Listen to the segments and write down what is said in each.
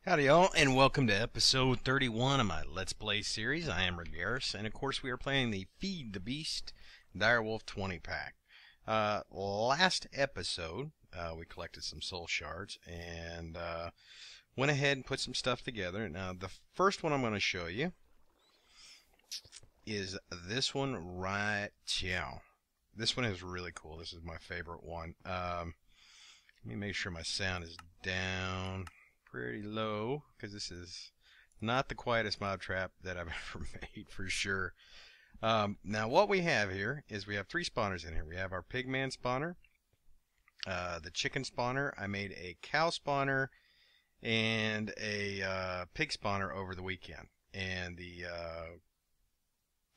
Howdy y'all, and welcome to episode 31 of my Let's Play series. I am Ragaras, and of course we are playing the Feed the Beast Direwolf 20 pack. Last episode, we collected some soul shards, and went ahead and put some stuff together. Now, the first one I'm going to show you is this one right here. This one is really cool. This is my favorite one. Let me make sure my sound is down pretty low, because this is not the quietest mob trap that I've ever made, for sure. Now what we have here is we have three spawners in here. We have our pigman spawner, the chicken spawner. I made a cow spawner and a pig spawner over the weekend, and the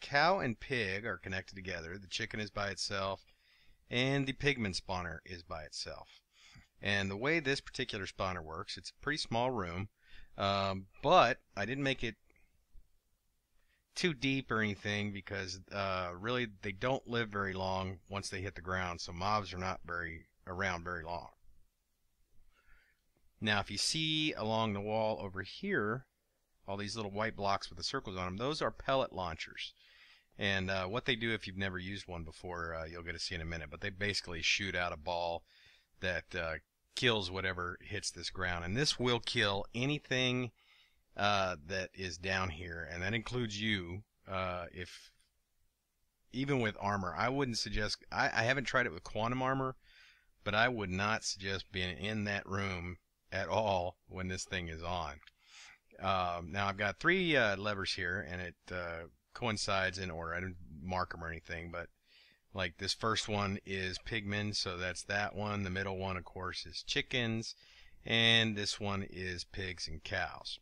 cow and pig are connected together. The chicken is by itself, and the pigman spawner is by itself. And the way this particular spawner works, it's a pretty small room, but I didn't make it too deep or anything, because really they don't live very long once they hit the ground, so mobs are not around very long. Now if you see along the wall over here, all these little white blocks with the circles on them, those are pellet launchers. And what they do, if you've never used one before, you'll get to see in a minute, but they basically shoot out a ball that kills whatever hits this ground, and this will kill anything that is down here, and that includes you. If even with armor, I wouldn't suggest. I haven't tried it with quantum armor, but I would not suggest being in that room at all when this thing is on. Now I've got three levers here, and it coincides in order. I didn't mark them or anything, but like this first one is pigmen, so that's that one. The middle one, of course, is chickens, and this one is pigs and cows.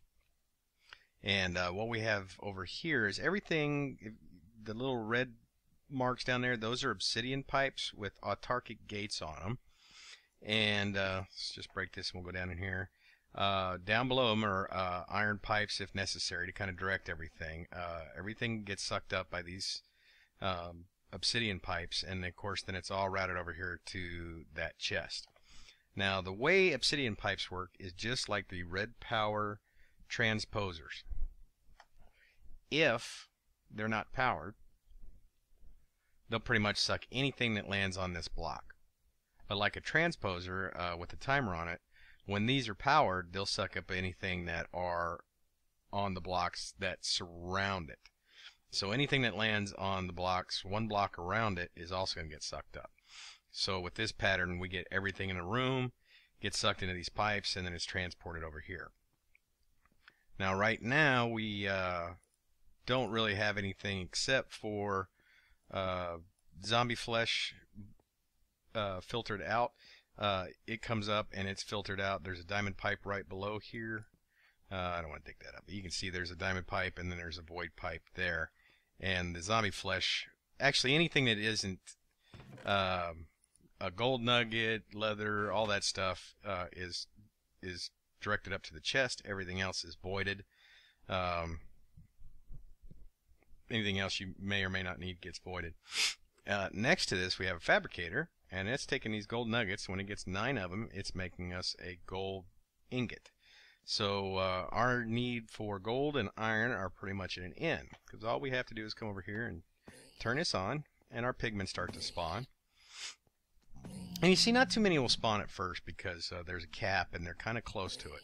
And what we have over here is everything. The little red marks down there, those are obsidian pipes with autarkic gates on them. And let's just break this and we'll go down in here. Down below them are iron pipes, if necessary, to kind of direct everything. Everything gets sucked up by these obsidian pipes, and of course then it's all routed over here to that chest. Now the way obsidian pipes work is just like the red power transposers. If they're not powered, they'll pretty much suck anything that lands on this block. But like a transposer with a timer on it, when these are powered, they'll suck up anything that are on the blocks that surround it. So anything that lands on the blocks, one block around it, is also going to get sucked up. So with this pattern, we get everything in a room, gets sucked into these pipes, and then it's transported over here. Now right now, we don't really have anything except for zombie flesh filtered out. It comes up and it's filtered out. There's a diamond pipe right below here. I don't want to dig that up, but you can see there's a diamond pipe and then there's a void pipe there. And the zombie flesh, actually anything that isn't a gold nugget, leather, all that stuff is directed up to the chest. Everything else is voided. Anything else you may or may not need gets voided. Next to this we have a fabricator, and it's taking these gold nuggets. When it gets 9 of them, it's making us a gold ingot. So our need for gold and iron are pretty much at an end, because all we have to do is come over here and turn this on, and our pigmen start to spawn. And you see, not too many will spawn at first because there's a cap and they're kind of close to it.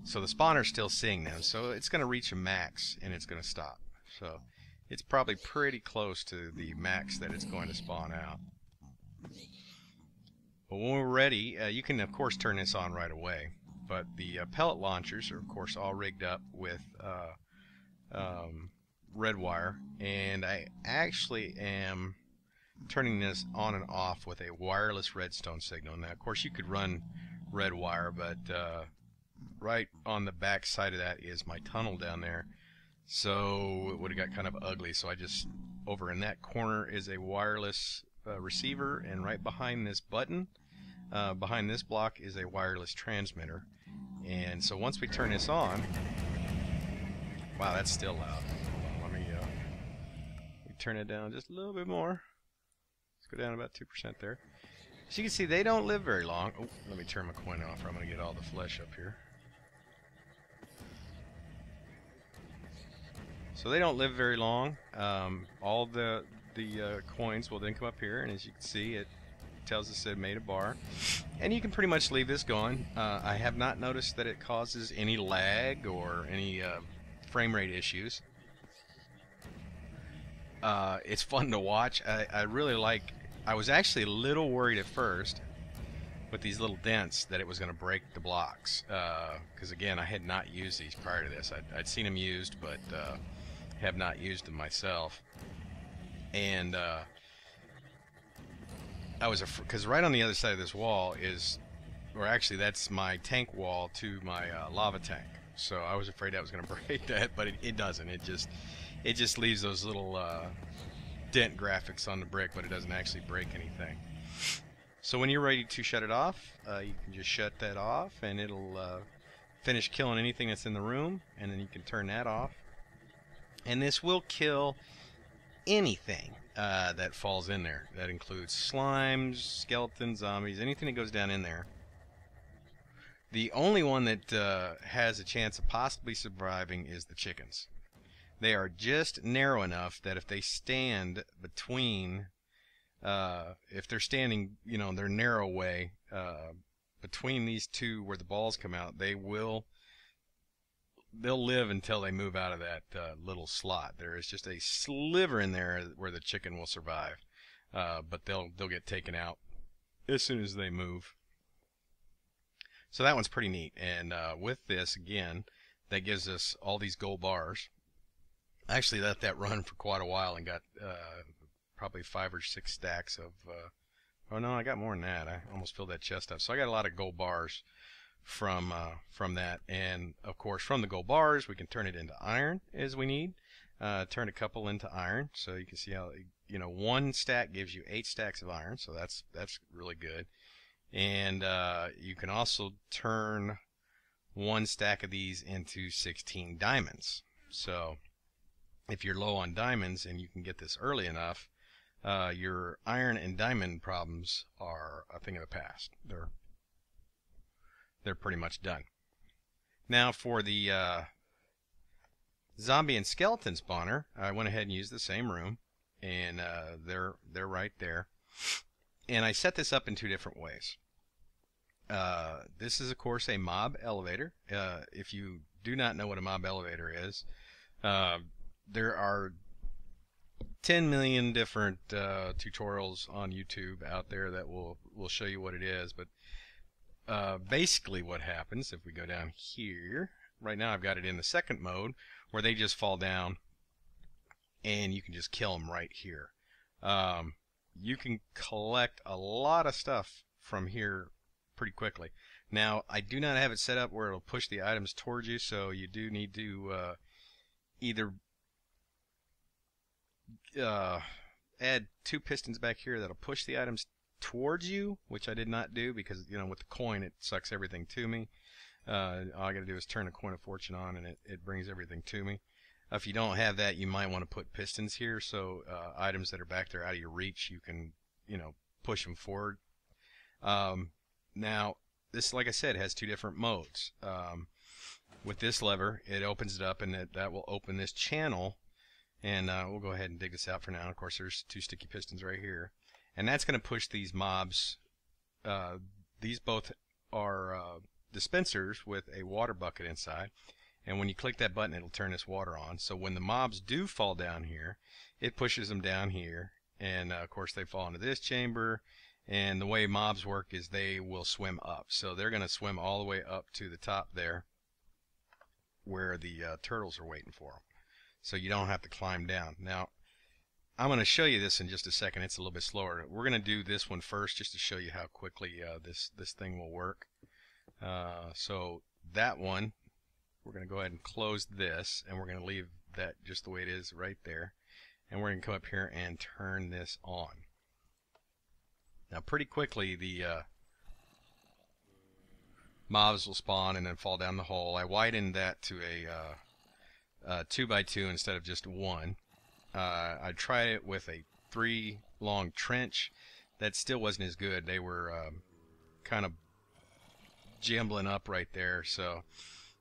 So the spawner's still seeing them, so it's going to reach a max and it's going to stop. So it's probably pretty close to the max that it's going to spawn out. But when we're ready, you can of course turn this on right away. But the pellet launchers are of course all rigged up with red wire, and I actually am turning this on and off with a wireless redstone signal. Now of course you could run red wire, but right on the back side of that is my tunnel down there, so it would have got kind of ugly. So I just, over in that corner is a wireless receiver, and right behind this button, behind this block, is a wireless transmitter. And so once we turn this on, wow, that's still loud. Let me turn it down just a little bit more. Let's go down about 2% there. As you can see, they don't live very long. Oh, let me turn my coin off or I'm going to get all the flesh up here. So they don't live very long. All the coins will then come up here, and as you can see, it tells us it made a bar. And you can pretty much leave this going. I have not noticed that it causes any lag or any frame rate issues. It's fun to watch. I really like. I was actually a little worried at first with these little dents that it was going to break the blocks, because again, I had not used these prior to this. I'd seen them used, but have not used them myself. And I was because right on the other side of this wall is, or actually that's my tank wall to my lava tank. So I was afraid that was going to break that, but it doesn't. It just leaves those little dent graphics on the brick, but it doesn't actually break anything. So when you're ready to shut it off, you can just shut that off, and it'll finish killing anything that's in the room, and then you can turn that off. And this will kill anything that falls in there. That includes slimes, skeletons, zombies, anything that goes down in there. The only one that has a chance of possibly surviving is the chickens. They are just narrow enough that if they stand between, if they're standing, you know, their narrow way between these two where the balls come out, they'll live until they move out of that little slot. There is just a sliver in there where the chicken will survive, but they'll get taken out as soon as they move. So that one's pretty neat. And with this, again, that gives us all these gold bars. I actually let that run for quite a while and got probably 5 or 6 stacks of. Oh no, I got more than that. I almost filled that chest up. So I got a lot of gold bars from that, and of course from the gold bars we can turn it into iron as we need. Turn a couple into iron, so you can see how, you know, 1 stack gives you 8 stacks of iron, so that's really good. And you can also turn 1 stack of these into 16 diamonds. So if you're low on diamonds and you can get this early enough, your iron and diamond problems are a thing of the past. They're pretty much done. Now for the zombie and skeleton spawner, I went ahead and used the same room, and they're right there. And I set this up in 2 different ways. This is of course a mob elevator. If you do not know what a mob elevator is, there are 10 million different tutorials on YouTube out there that will show you what it is, but basically what happens if we go down here, right now I've got it in the second mode where they just fall down and you can just kill them right here. You can collect a lot of stuff from here pretty quickly. Now I do not have it set up where it'll push the items towards you, so you do need to either add 2 pistons back here that'll push the items towards you, which I did not do because, you know, with the coin it sucks everything to me. All I gotta do is turn a coin of fortune on and it brings everything to me. If you don't have that, you might want to put pistons here, so items that are back there out of your reach, you can, you know, push them forward. Now this, like I said, has 2 different modes. With this lever, it opens it up, and that will open this channel. And we'll go ahead and dig this out for now. Of course, there's 2 sticky pistons right here. And that's going to push these mobs. These both are dispensers with a water bucket inside. And when you click that button, it'll turn this water on. So when the mobs do fall down here, it pushes them down here. And, of course, they fall into this chamber. And the way mobs work is they will swim up. So they're going to swim all the way up to the top there where the turtles are waiting for them. So you don't have to climb down. Now, I'm going to show you this in just a second. It's a little bit slower. We're going to do this one first just to show you how quickly this thing will work. So that one, we're going to go ahead and close this, and we're going to leave that just the way it is right there. And we're going to come up here and turn this on. Now, pretty quickly, the mobs will spawn and then fall down the hole. I widened that to a 2x2 instead of just 1. I tried it with a 3 long trench. that still wasn't as good. They were kind of jambling up right there, so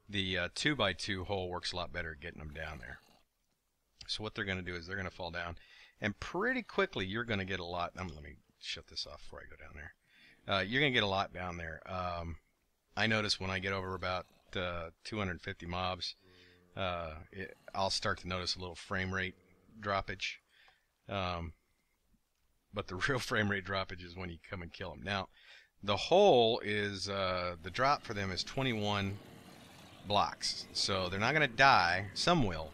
the 2x2 hole works a lot better at getting them down there. So what they're going to do is they're going to fall down, and pretty quickly you're going to get a lot. Let me shut this off before I go down there. You're going to get a lot down there. I notice when I get over about 250 mobs, I'll start to notice a little frame rate droppage. But the real frame rate droppage is when you come and kill them. Now, the hole is, the drop for them is 21 blocks. So they're not going to die. Some will.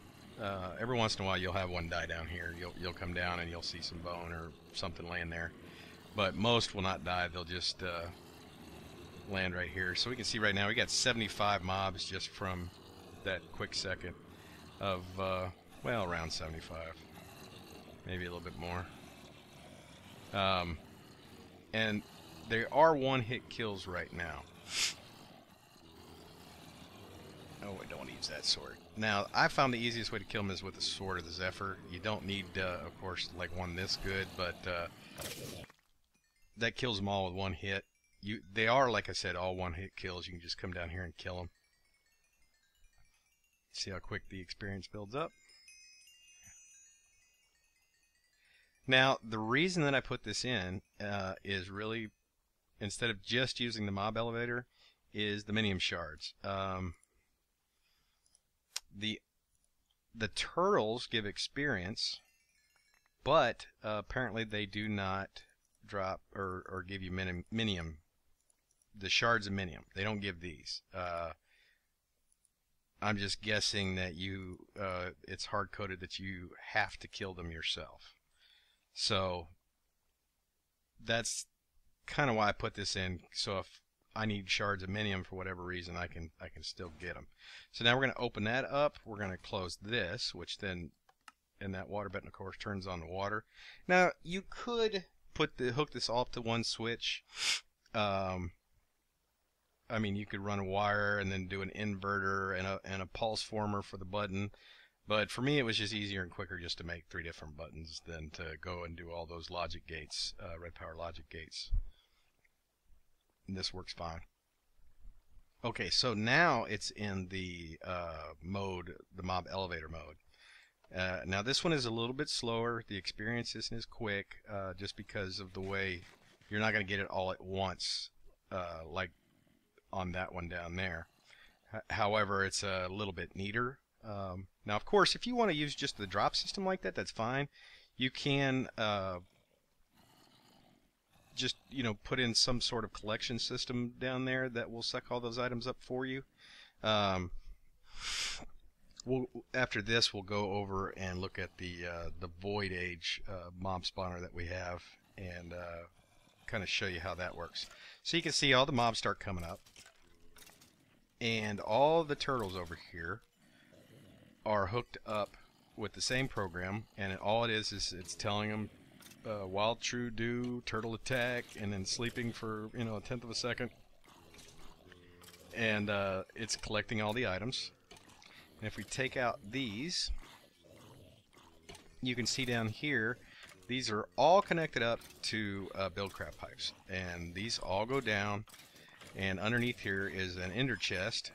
Every once in a while you'll have one die down here. You'll come down and you'll see some bone or something laying there. But most will not die. They'll just land right here. So we can see right now we got 75 mobs just from that quick second of, well, around 75. Maybe a little bit more. And there are one-hit kills right now. Oh, I don't want to use that sword. Now, I found the easiest way to kill them is with the sword or the Zephyr. You don't need, of course, like one this good, but that kills them all with one hit. They are, like I said, all one-hit kills. You can just come down here and kill them. See how quick the experience builds up. Now, the reason that I put this in is really, instead of just using the mob elevator, is the minium shards. The turtles give experience, but apparently they do not drop or give you minium. The shards of minium. They don't give these. I'm just guessing that it's hard-coded that you have to kill them yourself. So that's kind of why I put this in. So if I need shards of minium for whatever reason, I can still get them. So now we're going to open that up. We're going to close this, which then, and that water button, of course, turns on the water. Now you could hook this all up to one switch. I mean, you could run a wire and then do an inverter and a pulse former for the button. But for me, it was just easier and quicker just to make 3 different buttons than to go and do all those logic gates, red power logic gates. And this works fine. Okay, so now it's in the mode, the mob elevator mode. Now this one is a little bit slower. The experience isn't as quick, just because of the way you're not going to get it all at once, like on that one down there. However, it's a little bit neater. Now, of course, if you want to use just the drop system like that, that's fine. You can just, put in some sort of collection system down there that will suck all those items up for you. After this, we'll go over and look at the Void Age mob spawner that we have and kind of show you how that works. So you can see all the mobs start coming up, and all the turtles over here are hooked up with the same program, and all it is it's telling them wild true do turtle attack, and then sleeping for 1/10 of a second, and it's collecting all the items. And if we take out these, you can see down here these are all connected up to buildcraft pipes, and these all go down, and underneath here is an ender chest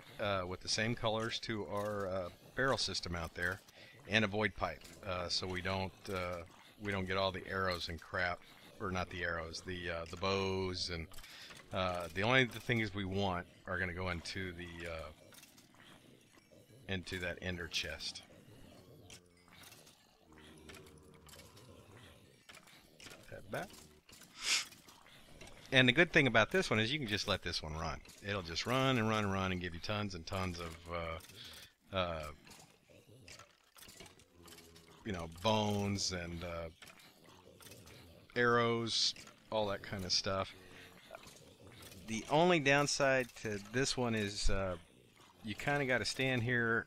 with the same colors to our barrel system out there, and a void pipe, so we don't get all the arrows and crap, or not the arrows, the bows, and the only things we want are going to go into that ender chest. That back. And the good thing about this one is you can just let this one run. It'll just run and run and run and give you tons and tons of bones and arrows, all that kind of stuff. The only downside to this one is you kind of got to stand here.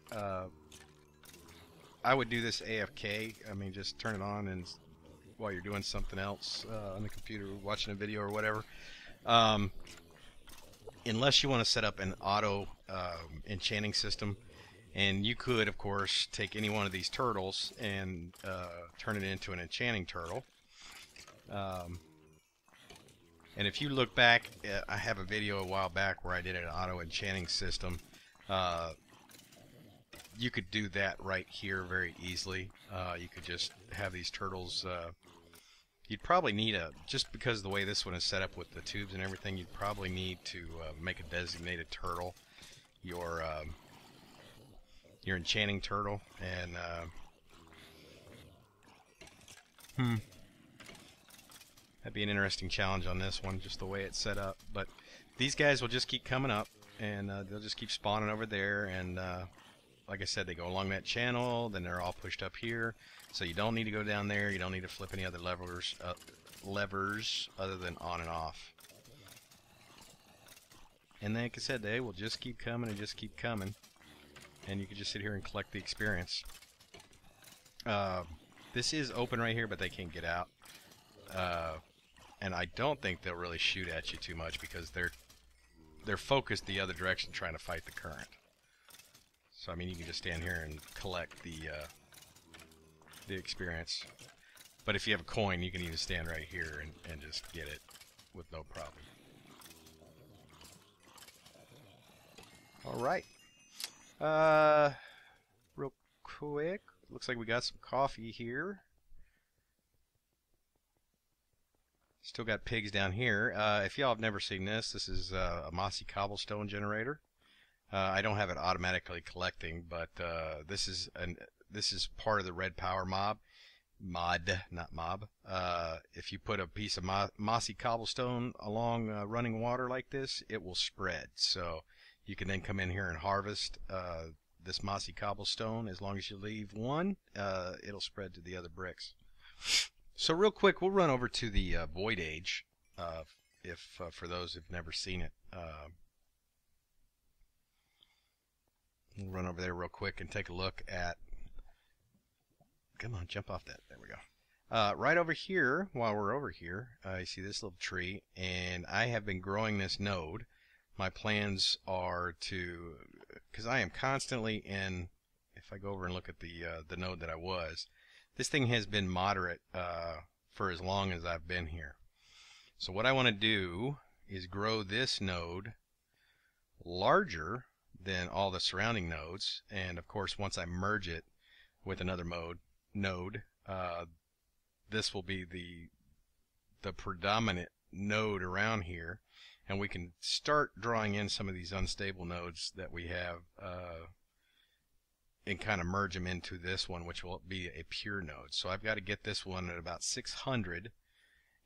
I would do this AFK. I mean, just turn it on and while you're doing something else on the computer, watching a video or whatever. Unless you want to set up an auto enchanting system. And you could, of course, take any one of these turtles and turn it into an enchanting turtle. And if you look back, I have a video a while back where I did an auto enchanting system. You could do that right here very easily. You could just have these turtles. You'd probably need just because of the way this one is set up with the tubes and everything, you'd probably need to make a designated turtle, your enchanting turtle, and that'd be an interesting challenge on this one, just the way it's set up. But these guys will just keep coming up, and they'll just keep spawning over there, and like I said, they go along that channel, then they're all pushed up here, so you don't need to go down there, you don't need to flip any other levers other than on and off. And like I said, they will just keep coming and just keep coming, and you can just sit here and collect the experience. This is open right here, but they can't get out. And I don't think they'll really shoot at you too much because they're focused the other direction trying to fight the current. So I mean, you can just stand here and collect the experience. But if you have a coin, you can even stand right here and just get it with no problem. Alright. Real quick, looks like we got some coffee here. Still got pigs down here. If y'all have never seen this, this is a mossy cobblestone generator. I don't have it automatically collecting, but this is part of the red power mod, not mob. If you put a piece of mossy cobblestone along running water like this, it will spread. So you can then come in here and harvest this mossy cobblestone. As long as you leave one, it'll spread to the other bricks. So real quick, we'll run over to the Void Age, for those who've never seen it. We'll run over there real quick and take a look at... Come on, jump off that. There we go. Right over here, while we're over here, you see this little tree, and I have been growing this node. My plans are to... Because I am constantly in... If I go over and look at the node that I was... This thing has been moderate for as long as I've been here. So what I want to do is grow this node larger than all the surrounding nodes, and of course once I merge it with another node, this will be the predominant node around here, and we can start drawing in some of these unstable nodes that we have and kind of merge them into this one, which will be a pure node. So I've got to get this one at about 600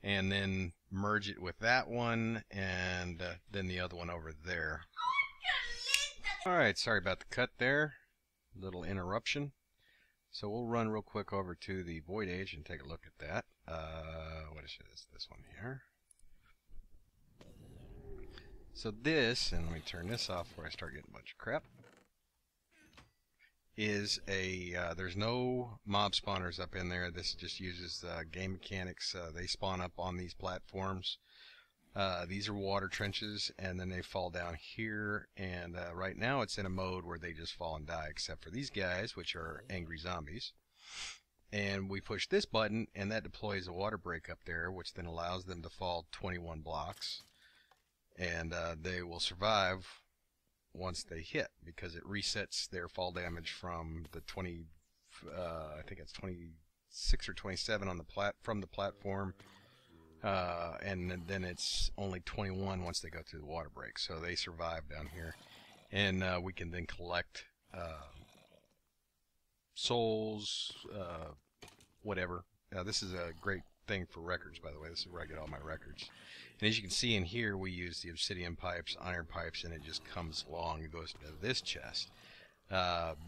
and then merge it with that one, and then the other one over there. Alright, sorry about the cut there. Little interruption. So we'll run real quick over to the Void Age and take a look at that. What is this one here? So this, and let me turn this off before I start getting a bunch of crap, is there's no mob spawners up in there. This just uses game mechanics. They spawn up on these platforms. These are water trenches, and then they fall down here, and right now it's in a mode where they just fall and die, except for these guys, which are angry zombies. And we push this button, and that deploys a water break up there, which then allows them to fall 21 blocks, and they will survive once they hit, because it resets their fall damage from the 20, I think it's 26 or 27 on the from the platform, and then it's only 21 once they go through the water break. So they survive down here, and we can then collect souls, whatever. This is a great thing for records, by the way. This is where I get all my records. And as you can see in here, we use the obsidian pipes, iron pipes, and it just comes along and goes into this chest.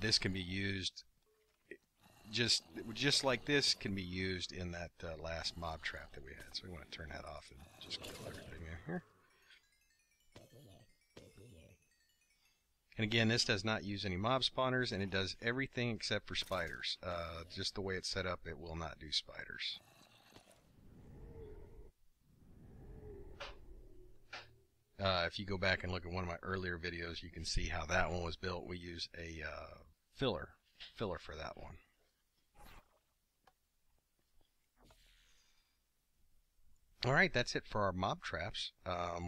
This can be used, just like this can be used in that last mob trap that we had. So we want to turn that off and just kill everything in here. And again, this does not use any mob spawners, and it does everything except for spiders. Just the way it's set up, it will not do spiders. If you go back and look at one of my earlier videos, you can see how that one was built. We use a filler for that one. Alright, that's it for our mob traps.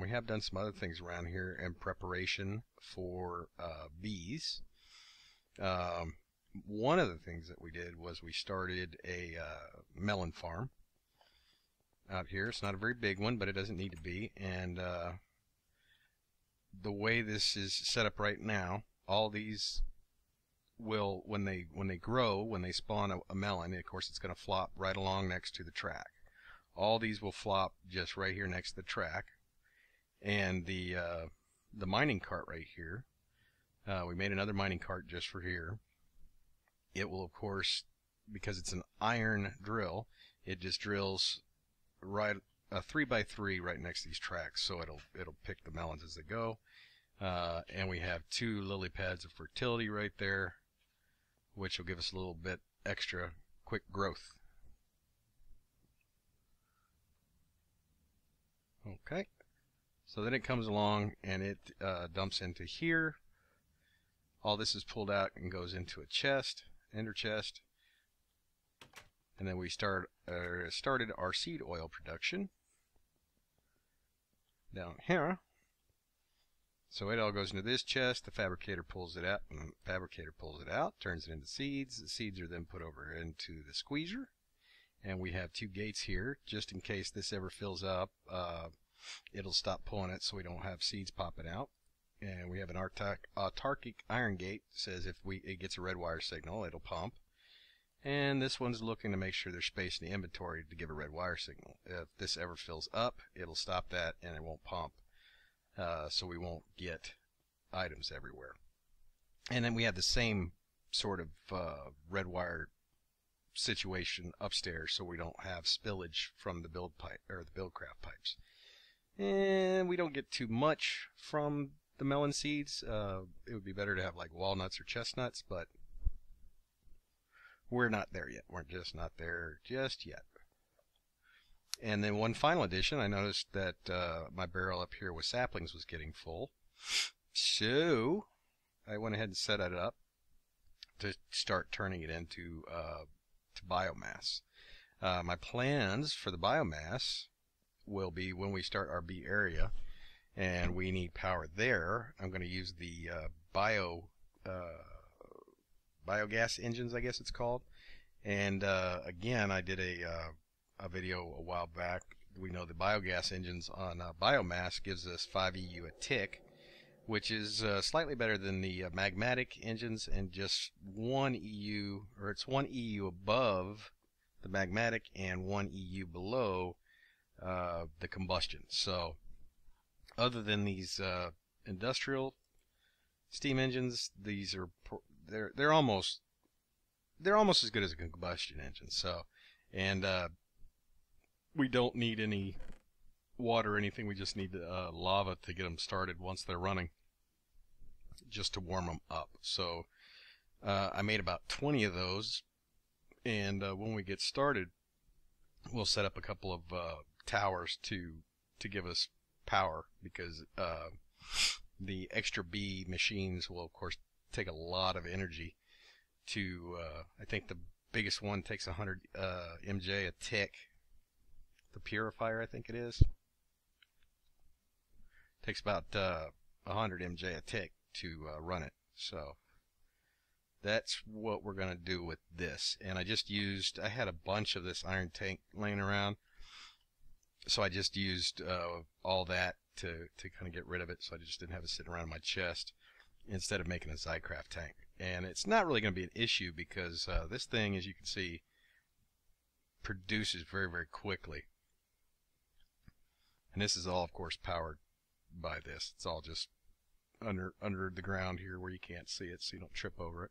We have done some other things around here in preparation for bees. One of the things that we did was we started a melon farm out here. It's not a very big one, but it doesn't need to be. And the way this is set up right now, all these will, when they grow, when they spawn a melon, of course it's going to flop right along next to the track. All these will flop just right here next to the track. And the mining cart right here, we made another mining cart just for here. It will, of course, because it's an iron drill, it just drills right a 3x3 right next to these tracks, so it'll pick the melons as they go. And we have 2 lily pads of fertility right there, which will give us a little bit extra quick growth. Okay, so then it comes along and it dumps into here. All this is pulled out and goes into a chest, ender chest, and then we started our seed oil production down here. So it all goes into this chest. The fabricator pulls it out, and the fabricator pulls it out, turns it into seeds. The seeds are then put over into the squeezer. And we have 2 gates here, just in case this ever fills up. It'll stop pulling it so we don't have seeds popping out. And we have an autarkic iron gate. It says if it gets a red wire signal, it'll pump. And this one's looking to make sure there's space in the inventory to give a red wire signal. If this ever fills up, it'll stop that and it won't pump. So we won't get items everywhere. And then we have the same sort of red wire situation upstairs, so we don't have spillage from the build pipe or the buildcraft pipes. And we don't get too much from the melon seeds. It would be better to have like walnuts or chestnuts, but we're not there yet. We're just not there just yet. And then one final addition, I noticed that my barrel up here with saplings was getting full. So I went ahead and set it up to start turning it into to biomass. My plans for the biomass will be when we start our bee area and we need power there. I'm going to use the biogas engines, I guess it's called. And again, I did a video a while back. We know the biogas engines on biomass gives us 5 EU a tick, which is slightly better than the magmatic engines, and just 1 EU, or it's 1 EU above the magmatic and 1 EU below the combustion. So other than these industrial steam engines, these are they're almost as good as a combustion engine. So, and we don't need any water or anything. We just need lava to get them started once they're running, just to warm them up. So I made about 20 of those, and when we get started, we'll set up a couple of towers to give us power, because the extra bee machines will of course take a lot of energy to I think the biggest one takes 100 MJ a tick. The purifier, I think it is, takes about 100 MJ a tick to run it. So that's what we're going to do with this. And I had a bunch of this iron tank laying around, so I just used all that to kind of get rid of it, so I just didn't have it sitting around in my chest instead of making a Zycraft tank. And it's not really going to be an issue, because this thing, as you can see, produces very, very quickly. And this is all, of course, powered by this. It's all just under the ground here where you can't see it, so you don't trip over it.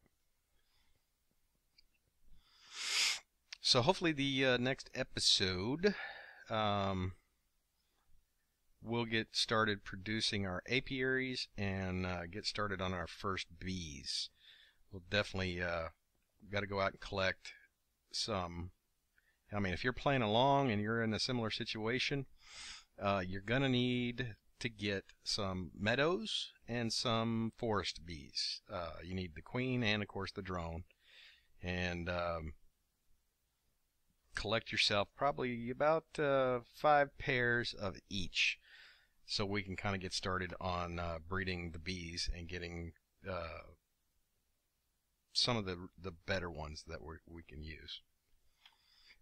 So hopefully the next episode we'll get started producing our apiaries and get started on our first bees. We'll definitely got to go out and collect some. I mean, if you're playing along and you're in a similar situation, you're going to need to get some meadows and some forest bees. You need the queen and, of course, the drone. And collect yourself probably about 5 pairs of each, so we can kind of get started on breeding the bees and getting some of the better ones that we can use.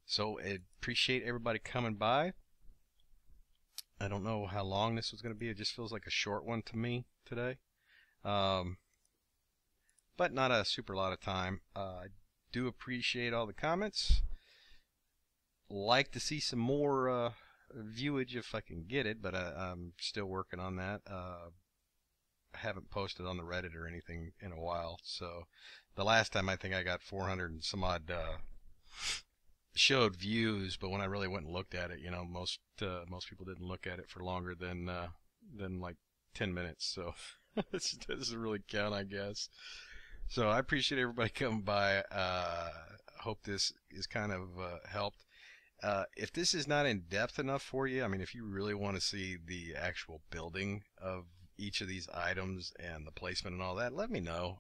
So I appreciate everybody coming by. I don't know how long this was going to be. It just feels like a short one to me today. But not a super lot of time. I do appreciate all the comments. Like to see some more viewage if I can get it, but I'm still working on that. I haven't posted on the Reddit or anything in a while, so the last time I think I got 400 and some odd showed views, but when I really went and looked at it, you know, most people didn't look at it for longer than like 10 minutes, so this doesn't really count, I guess. So I appreciate everybody coming by. Hope this is kind of helped. If this is not in depth enough for you, I mean, if you really want to see the actual building of each of these items and the placement and all that, let me know.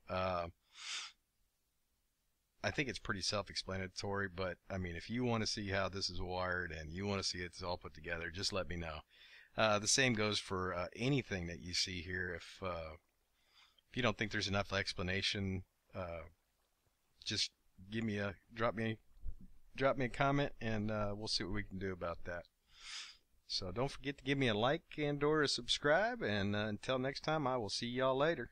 I think it's pretty self-explanatory, but I mean, if you want to see how this is wired and you want to see it's all put together, just let me know. The same goes for anything that you see here. If you don't think there's enough explanation, just drop me a comment, and we'll see what we can do about that. So don't forget to give me a like and or a subscribe, and until next time, I will see y'all later.